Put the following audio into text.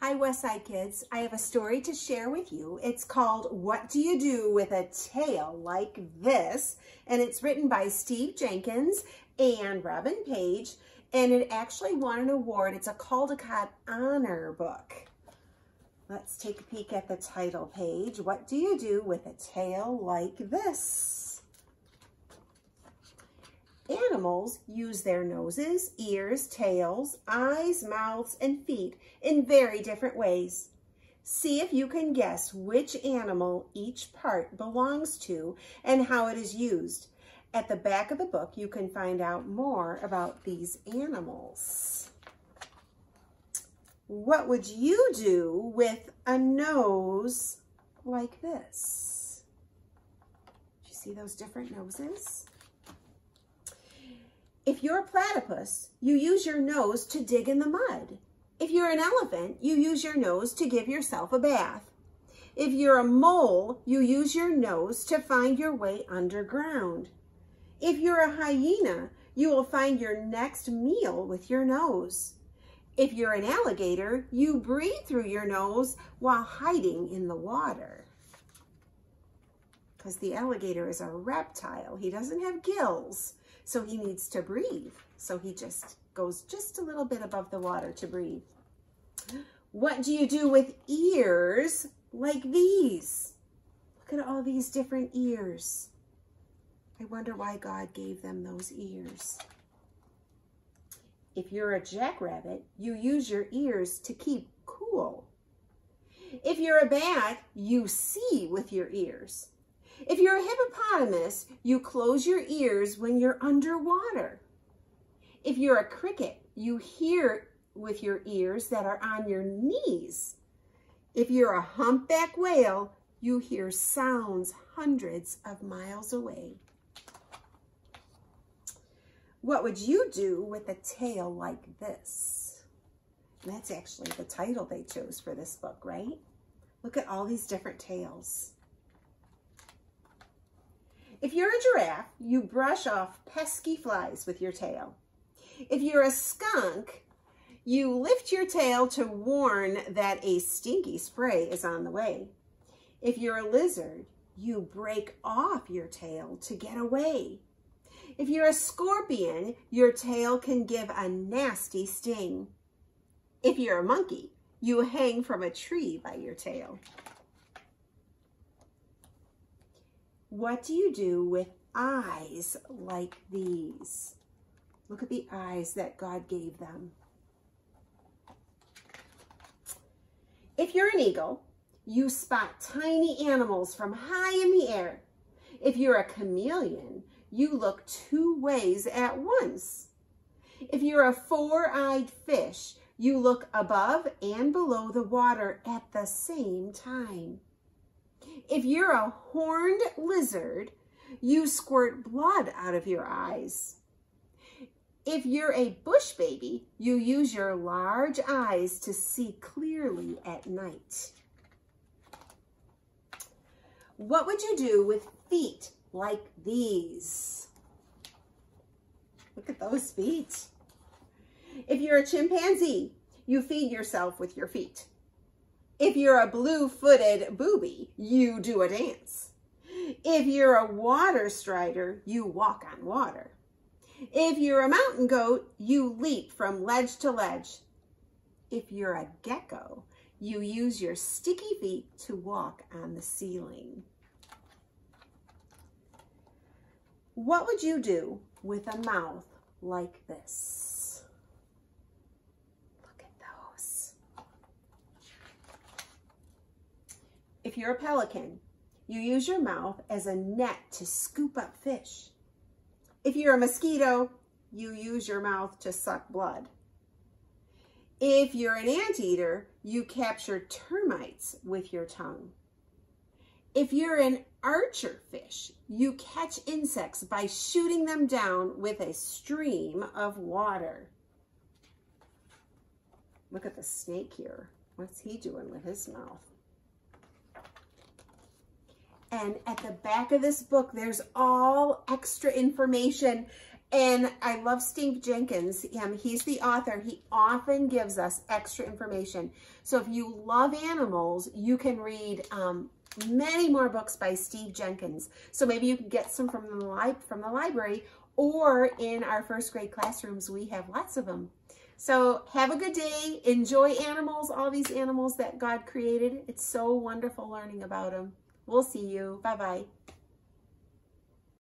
Hi Westside Kids, I have a story to share with you. It's called What Do You Do with a Tail Like This? And it's written by Steve Jenkins and Robin Page, and it actually won an award. It's a Caldecott Honor book. Let's take a peek at the title page. What do you do with a tail like this? Animals use their noses, ears, tails, eyes, mouths, and feet in very different ways. See if you can guess which animal each part belongs to and how it is used. At the back of the book, you can find out more about these animals. What would you do with a nose like this? Do you see those different noses? If you're a platypus, you use your nose to dig in the mud. If you're an elephant, you use your nose to give yourself a bath. If you're a mole, you use your nose to find your way underground. If you're a hyena, you will find your next meal with your nose. If you're an alligator, you breathe through your nose while hiding in the water. Because the alligator is a reptile. He doesn't have gills. So he needs to breathe. So he just goes just a little bit above the water to breathe. What do you do with ears like these? Look at all these different ears. I wonder why God gave them those ears. If you're a jackrabbit, you use your ears to keep cool. If you're a bat, you see with your ears. If you're a hippopotamus, you close your ears when you're underwater. If you're a cricket, you hear with your ears that are on your knees. If you're a humpback whale, you hear sounds hundreds of miles away. What would you do with a tail like this? And that's actually the title they chose for this book, right? Look at all these different tails. If you're a giraffe, you brush off pesky flies with your tail. If you're a skunk, you lift your tail to warn that a stinky spray is on the way. If you're a lizard, you break off your tail to get away. If you're a scorpion, your tail can give a nasty sting. If you're a monkey, you hang from a tree by your tail. What do you do with eyes like these? Look at the eyes that God gave them. If you're an eagle, you spot tiny animals from high in the air. If you're a chameleon, you look two ways at once. If you're a four-eyed fish, you look above and below the water at the same time. If you're a horned lizard, you squirt blood out of your eyes. If you're a bush baby, you use your large eyes to see clearly at night. What would you do with feet like these? Look at those feet. If you're a chimpanzee, you feed yourself with your feet. If you're a blue-footed booby, you do a dance. If you're a water strider, you walk on water. If you're a mountain goat, you leap from ledge to ledge. If you're a gecko, you use your sticky feet to walk on the ceiling. What would you do with a mouth like this? Look at those. If you're a pelican, you use your mouth as a net to scoop up fish. If you're a mosquito, you use your mouth to suck blood. If you're an anteater, you capture termites with your tongue. If you're an archer fish, you catch insects by shooting them down with a stream of water. Look at the snake here. What's he doing with his mouth? And at the back of this book, there's all extra information And I love Steve Jenkins. He's the author. He often gives us extra information. So if you love animals, you can read many more books by Steve Jenkins. So maybe you can get some from the library, or in our first grade classrooms, we have lots of them. So have a good day. Enjoy animals, all these animals that God created. It's so wonderful learning about them. We'll see you. Bye-bye.